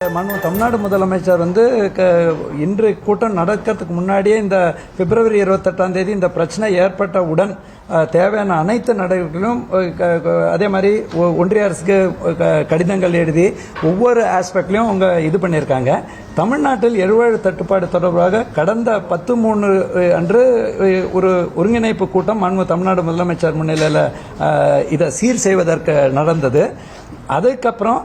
தமிழ்நாடு முதலமைச்சர் வந்து இன்று கூட்டம் நடக்கிறதுக்கு முன்னாடியே இந்த பிப்ரவரி 28 இந்த பிரச்சனை ஏற்பட்டவுடன் தேவையான அனைத்து நடவடிக்கைகளும் அதே மாதிரி ஒன்றிய அரசுக்கு கடிதங்கள் எழுதி ஒவ்வொரு ஆஸ்பெக்ட்லையும் அவங்க இது பண்ணியிருக்காங்க. தமிழ்நாட்டில் எரிவாயு தட்டுப்பாடு தொடர்பாக கடந்த 10/3 அன்று ஒரு ஒருங்கிணைப்பு கூட்டம் தமிழ்நாடு முதலமைச்சர் முன்னிலையில் இதை சீர் செய்வதற்கு நடந்தது. அதுக்கப்புறம்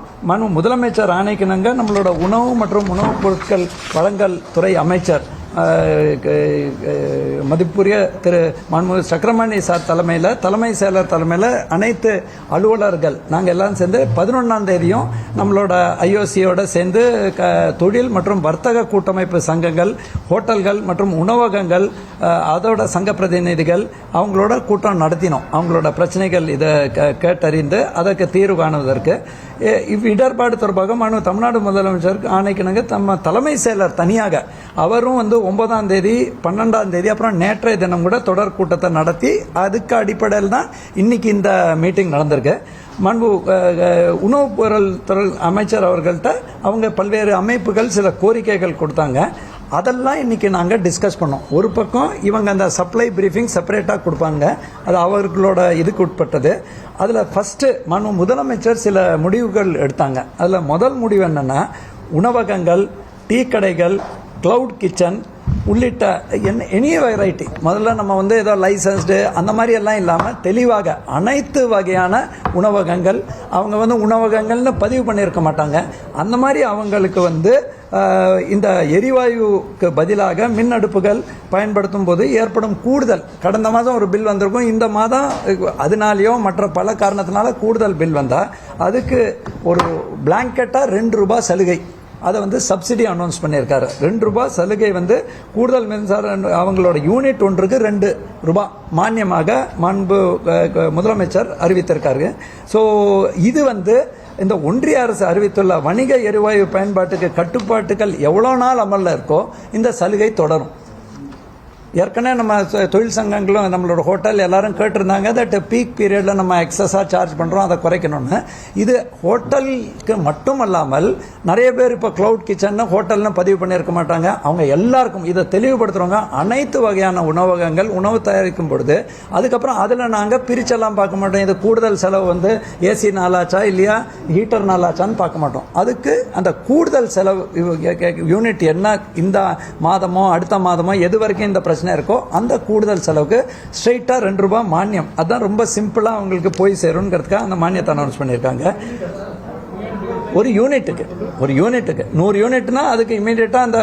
முதலமைச்சர் ஆணைக்கிணங்க நம்மளோட உணவு மற்றும் உணவுப் பொருட்கள் வழங்கல் துறை அமைச்சர் மதிப்புரிய திரு சக்கரமணி சார் தலைமையில், தலைமை செயலர் தலைமையில் அனைத்து அலுவலர்கள் நாங்கள் எல்லாம் சேர்ந்து 11 நம்மளோட ஐஓசியோட சேர்ந்து தொழில் மற்றும் வர்த்தக கூட்டமைப்பு சங்கங்கள், ஹோட்டல்கள் மற்றும் உணவகங்கள், அதோட சங்க பிரதிநிதிகள் அவங்களோட கூட்டம் நடத்தினோம். அவங்களோட பிரச்சனைகள் இதை கேட்டறிந்து அதற்கு தீர்வு காணுவதற்கு இடர்பாடு தொடர்பாக தமிழ்நாடு முதலமைச்சருக்கு ஆணைக்கிணங்க தம்ம தலைமை செயலர் தனியாக அவரும் 9ஆம் தேதி 12ஆம் தேதி அப்புறம் நேற்றைய தினம் கூட தொடர் கூட்டத்தை நடத்தி அதுக்கு அடிப்படையில் தான் இன்னைக்கு இந்த மீட்டிங் நடந்திருக்கு. உணவுப் பொருள் துறை அமைச்சர் அவர்கள்ட்ட அவங்க பல்வேறு அமைப்புகள் சில கோரிக்கைகள் கொடுத்தாங்க. அதெல்லாம் இன்னைக்கு நாங்கள் டிஸ்கஸ் பண்ணோம். ஒரு பக்கம் இவங்க அந்த சப்ளை பிரீஃபிங் செப்பரேட்டாக கொடுப்பாங்க, அது அவர்களோட இதுக்கு உட்பட்டது. அதில் ஃபர்ஸ்ட் முதலமைச்சர் சில முடிவுகள் எடுத்தாங்க. அதில் முதல் முடிவு என்னன்னா, உணவகங்கள், டீ கடைகள், கிளவுட் கிச்சன் உள்ளிட்ட எனி வெரைட்டி, முதல்ல நம்ம ஏதோ லைசன்ஸ்டு அந்த மாதிரி எல்லாம் இல்லாமல் தெளிவாக அனைத்து வகையான உணவகங்கள், அவங்க உணவகங்கள்னு பதிவு பண்ணியிருக்க மாட்டாங்க, அந்த மாதிரி அவங்களுக்கு இந்த எரிவாயுக்கு பதிலாக மின் அடுப்புகள் பயன்படுத்தும் போது ஏற்படும் கூடுதல், கடந்த மாதம் ஒரு பில் வந்திருக்கும், இந்த மாதம் அதனாலேயோ மற்ற பல காரணத்தினால கூடுதல் பில் வந்தால் அதுக்கு ஒரு பிளாங்கெட்டாக ₹2 சலுகை, அதை சப்சிடி அனௌன்ஸ் பண்ணியிருக்காரு. ₹2 சலுகை கூடுதல் மின்சார அவங்களோட யூனிட் ஒன்றுக்கு ₹2 மானியமாக முதலமைச்சர் அறிவித்திருக்காரு. ஸோ இது இந்த ஒன்றிய அரசு அறிவித்துள்ள வணிக எரிவாயு பயன்பாட்டுக்கு கட்டுப்பாட்டுகள் எவ்வளோ நாள் அமலில் இருக்கோ இந்த சலுகை தொடரும். ஏற்கனவே நம்ம தொழில் சங்கங்களும் நம்மளோட ஹோட்டல் எல்லாரும் கேட்டிருந்தாங்க, தட் பீக் பீரியடில் நம்ம எக்ஸஸாக சார்ஜ் பண்ணுறோம், அதை குறைக்கணும்னு. இது ஹோட்டலுக்கு மட்டும் அல்லாமல் நிறைய பேர் இப்போ கிளவுட் கிச்சன் ஹோட்டல்னு பதிவு பண்ணியிருக்க மாட்டாங்க. அவங்க எல்லாருக்கும் இதை தெளிவுபடுத்துகிறவங்க அனைத்து வகையான உணவகங்கள் உணவு தயாரிக்கும் பொழுது அதுக்கப்புறம் அதில் நாங்கள் பிரிச்செல்லாம் பார்க்க மாட்டோம். இது கூடுதல் செலவு ஏசி நாளாச்சா இல்லையா ஹீட்டர் நாளாச்சான்னு பார்க்க மாட்டோம். அதுக்கு அந்த கூடுதல் செலவு யூனிட் என்ன இந்த மாதமோ அடுத்த மாதமோ எது வரைக்கும் இந்த பிரச்சனை இருக்கோ அந்த கூடுதல் செலவுக்கு ஸ்ட்ரெயிட்டா ₹2 மானியம். அதான் ரொம்ப சிம்பிளா அவங்களுக்கு போய் சேரும்ங்கிறதுக்காக அந்த மானியத்தை அனௌன்ஸ் பண்ணியிருக்காங்க. ஒரு யூனிட்டுக்கு 100 யூனிட்னா அதுக்கு இமீடியட்டா அந்த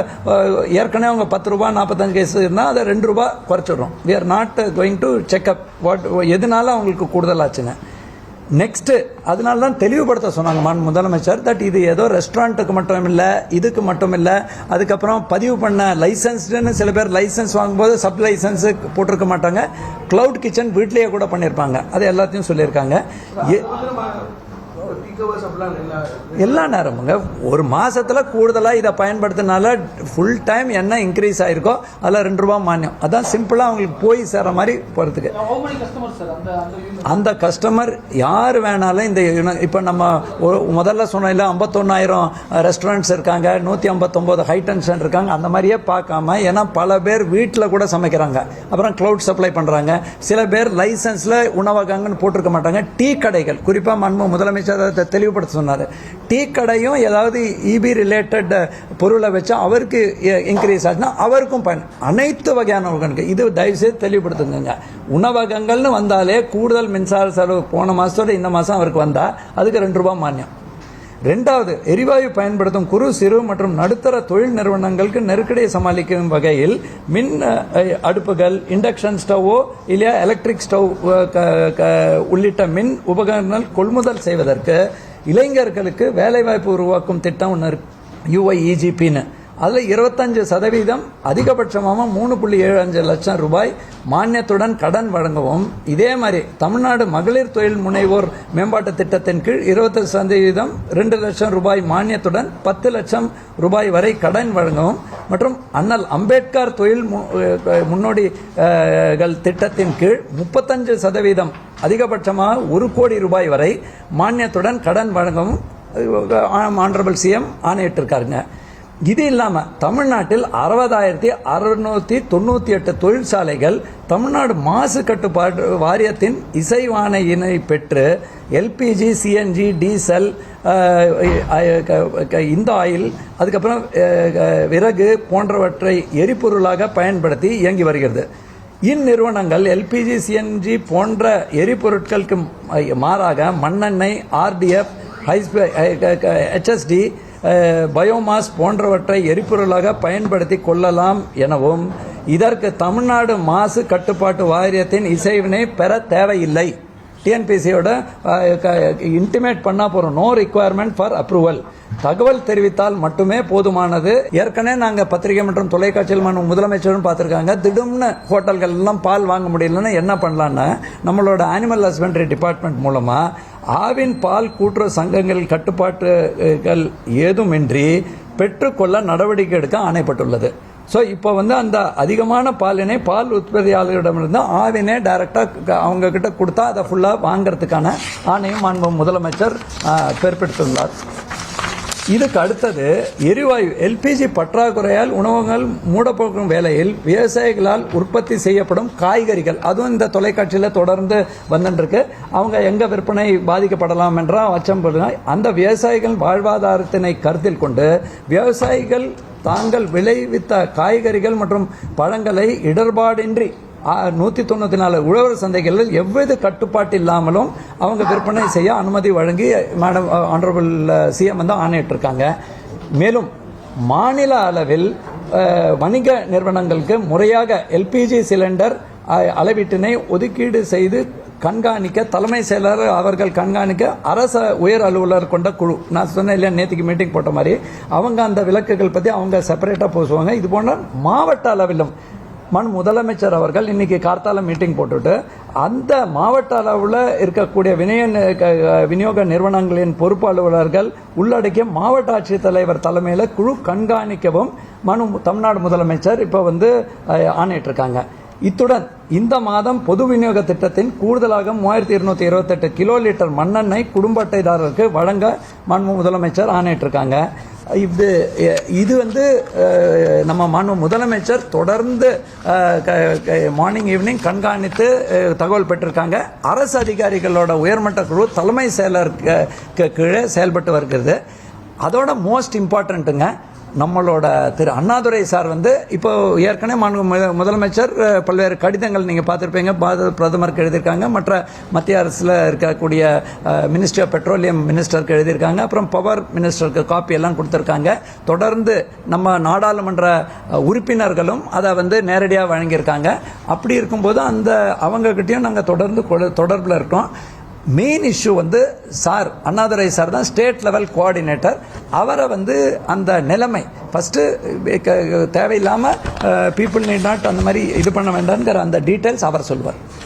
ஏற்கனவே அவங்க ₹10 45 கேஸ் இருந்தால் அதை ₹2 குறைச்சிடுறோம். We are not going to checkup what எதனால அவங்களுக்கு கூடுதல் ஆச்சுன்னு. நெக்ஸ்ட் அதனால தான் தெளிவுபடுத்த சொன்னாங்க முதலமைச்சர், தட் இது ஏதோ ரெஸ்டாரண்ட்டுக்கு மட்டும் இல்லை, இதுக்கு மட்டும் இல்லை, அதுக்கப்புறம் பதிவு பண்ண லைசன்ஸ்டுன்னு சில பேர் லைசன்ஸ் வாங்கும்போது சப் லைசன்ஸ் போட்டிருக்க மாட்டாங்க, கிளவுட் கிச்சன் வீட்லேயே கூட பண்ணியிருப்பாங்க, அது எல்லாத்தையும் சொல்லியிருக்காங்க. எல்லா நேரமுங்க ஒரு மாசத்துல கூடுதலா இதை பயன்படுத்தினால ஃபுல் டைம் என்ன இன்க்ரீஸ் ஆயிருக்கோ அதில் ₹2 மானியம். அதான் சிம்பிளா அவங்களுக்கு போய் சேர மாதிரி போறதுக்கு. அந்த கஸ்டமர் யார் வேணாலும் இந்த இப்போ நம்ம முதல்ல சொன்ன 51,000 ரெஸ்டாரண்ட்ஸ் இருக்காங்க, 159 ஹை டென்ஷன் இருக்காங்க, அந்த மாதிரியே பார்க்காம, ஏன்னா பல பேர் வீட்டில் கூட சமைக்கிறாங்க, அப்புறம் கிளவுட் சப்ளை பண்றாங்க, சில பேர் லைசன்ஸ்ல உணவகங்கன்னு போட்டிருக்க மாட்டாங்க. டீ கடைகள் குறிப்பா முதலமைச்சர் தெளிவுபடுத்த சொன்னார், டீ கடையும் ஏதாவது இபி ரிலேட்டட் பொருளை வச்சு அவருக்கு இன்க்ரீஸ் ஆச்சுன்னா அவருக்கும் பயன். அனைத்து வகையான இது தயவு செய்து தெளிவுபடுத்துங்க. உணவகங்கள்னு வந்தாலே கூடுதல் மின்சார செலவு போன மாசத்தோட இந்த மாசம் அவருக்கு வந்தா அதுக்கு ₹2 மானியம். ரெண்டாவது, எரிவாயு பயன்படுத்தும் குறு சிறு மற்றும் நடுத்தர தொழில் நிறுவனங்களுக்கு நெருக்கடியை சமாளிக்கும் வகையில் மின் அடுப்புகள், இண்டக்ஷன் ஸ்டவ்வோ இல்லையா எலக்ட்ரிக் ஸ்டவ் உள்ளிட்ட மின் உபகரணங்கள் கொள்முதல் செய்வதற்கு இளைஞர்களுக்கு வேலைவாய்ப்பு உருவாக்கும் திட்டம் ஒன்று UIEGPன்னு, அதில் 25% அதிகபட்சமாக ₹3.75 லட்சம் மானியத்துடன் கடன் வழங்கவும், இதே மாதிரி தமிழ்நாடு மகளிர் தொழில் முனைவோர் மேம்பாட்டு திட்டத்தின் கீழ் 20% ₹2 லட்சம் மானியத்துடன் ₹10 லட்சம் வரை கடன் வழங்கவும் மற்றும் அண்ணல் அம்பேத்கர் தொழில் முன்னோடிகள் திட்டத்தின் கீழ் 35% அதிகபட்சமாக ₹1 கோடி வரை மானியத்துடன் கடன் வழங்கவும் ஆனரபிள் சிஎம் ஆணையிட்டிருக்காருங்க. இது இல்லாமல் தமிழ்நாட்டில் 60,698 தொழிற்சாலைகள் தமிழ்நாடு மாசு கட்டுப்பாடு வாரியத்தின் இசைவாணையினை பெற்று எல்பிஜி, சிஎன்ஜி, டீசல், இந்த ஆயில், அதுக்கப்புறம் விறகு போன்றவற்றை எரிபொருளாக பயன்படுத்தி இயங்கி வருகிறது. இந்நிறுவனங்கள் எல்பிஜி, சிஎன்ஜி போன்ற எரிபொருட்களுக்கு மாறாக மண்ணெண்ணெய், ஆர்டிஎஃப், HSD, பயோமாஸ் போன்றவற்றை எரிபொருளாக பயன்படுத்தி கொள்ளலாம் எனவும் இதற்கு தமிழ்நாடு மாசு கட்டுப்பாட்டு வாரியத்தின் இசைவினை பெற தேவையில்லை. டிஎன்பிசியோட இன்டிமேட் பண்ணா போறோம். No requirement for approval. தகவல் தெரிவித்தால் மட்டுமே போதுமானது. ஏற்கனவே நாங்க பத்திரிகை மற்றும் தொலைக்காட்சியில் முதலமைச்சரும் பார்த்திருக்காங்க. திடீர்னு ஹோட்டல்கள் எல்லாம் பால் வாங்க முடியலன்னா என்ன பண்ணலாம்னா நம்மளோட அனிமல் ஹஸ்பண்டரி டிபார்ட்மெண்ட் மூலமா ஆவின் பால் கூட்டுறவு சங்கங்கள் கட்டுப்பாட்டுகள் ஏதுமின்றி பெற்றுக்கொள்ள நடவடிக்கை எடுக்க ஆணைப்பட்டுள்ளது. ஸோ இப்போ அந்த அதிகமான பாலினை பால் உற்பத்தியாளர்களிடமிருந்து ஆவினை டைரக்டாக அவங்க கிட்ட கொடுத்தா அதை ஃபுல்லாக வாங்கிறதுக்கான ஆணையம் மாண்பு முதலமைச்சர் பிறப்பித்துள்ளார். இதுக்கு அடுத்தது எரிவாயு எல்பிஜி பற்றாக்குறையால் உணவகங்கள் மூடப்போகும் வேளையில் விவசாயிகளால் உற்பத்தி செய்யப்படும் காய்கறிகள், அதுவும் இந்த தொலைக்காட்சியில் தொடர்ந்து வந்துருக்கு. அவங்க எங்க விற்பனை பாதிக்கப்படலாம் என்ற அச்சம். அந்த விவசாயிகள் வாழ்வாதாரத்தினை கருத்தில் கொண்டு விவசாயிகள் தாங்கள் விளைவித்த காய்கறிகள் மற்றும் பழங்களை இடர்பாடின்றி 194 உழவர் சந்தைகளில் எவ்வித கட்டுப்பாட்டு இல்லாமலும் அவங்க விற்பனை செய்ய அனுமதி வழங்கி மேடம் ஆனரபிள் சிஎம் ஆணையிட்டிருக்காங்க. மேலும் மாநில அளவில் வணிக நிறுவனங்களுக்கு முறையாக எல்பிஜி சிலிண்டர் அளவீட்டினை ஒதுக்கீடு செய்து கண்காணிக்க தலைமை செயலர் அவர்கள் கண்காணிக்க அரசு உயர் அலுவலர் கொண்ட குழு, நான் சொன்னேன் இல்லையா நேற்றுக்கு மீட்டிங் போட்ட மாதிரி, அவங்க அந்த விலக்குகள் பற்றி அவங்க செப்பரேட்டாக பேசுவாங்க. இது போன்ற மாவட்ட அளவிலும் முதலமைச்சர் அவர்கள் இன்னைக்கு கார்த்தால மீட்டிங் போட்டுட்டு அந்த மாவட்ட அளவில் இருக்கக்கூடிய விநியோக நிறுவனங்களின் பொறுப்பு அலுவலர்கள் உள்ளடக்கிய மாவட்ட ஆட்சித்தலைவர் தலைமையில் குழு கண்காணிக்கவும் தமிழ்நாடு முதலமைச்சர் இப்போ ஆணையிட்டிருக்காங்க. இத்துடன் இந்த மாதம் பொது விநியோக திட்டத்தின் கூடுதலாக 3228 கிலோ லிட்டர் மண்ணெண்ணெய் குடும்ப அட்டைதாரருக்கு வழங்க முதலமைச்சர் ஆணையிட்டிருக்காங்க. இது நம்ம முதலமைச்சர் தொடர்ந்து மார்னிங் ஈவினிங் கண்காணித்து தகவல் பெற்றிருக்காங்க. அரசு அதிகாரிகளோட உயர்மட்ட குழு தலைமை செயலருக்கு கீழே செயல்பட்டு வருகிறது. அதோட மோஸ்ட் இம்பார்ட்டன்ட்டுங்க, நம்மளோட திரு அண்ணாதுரை சார் இப்போ ஏற்கனவே முதலமைச்சர் பல்வேறு கடிதங்கள் நீங்க பார்த்திருப்பீங்க, பிரதமருக்கு எழுதியிருக்காங்க, மற்ற மத்திய அரசுல இருக்கக்கூடிய மினிஸ்ட்ரி ஆஃப் பெட்ரோலியம் மினிஸ்டருக்கு எழுதியிருக்காங்க, அப்புறம் பவர் மினிஸ்டருக்கு காப்பி எல்லாம் கொடுத்திருக்காங்க. தொடர்ந்து நம்ம நாடாளுமன்ற உறுப்பினர்களும் அதை நேரடியாக வழங்கியிருக்காங்க. அப்படி இருக்கும்போது அவங்க கிட்டயும் நாங்க தொடர்ந்து தொடர்பில் இருக்கோம். Main issue sir Annadurai sir தான் ஸ்டேட் லெவல் கோஆர்டினேட்டர். அவரை அந்த நிலைமை ஃபர்ஸ்ட் தேவையில்லாம பீப்புள் நீட் நாட் அந்த மாதிரி இது பண்ண வேண்டாம்ங்கிற அந்த டீட்டெயில்ஸ் அவர் சொல்வார்.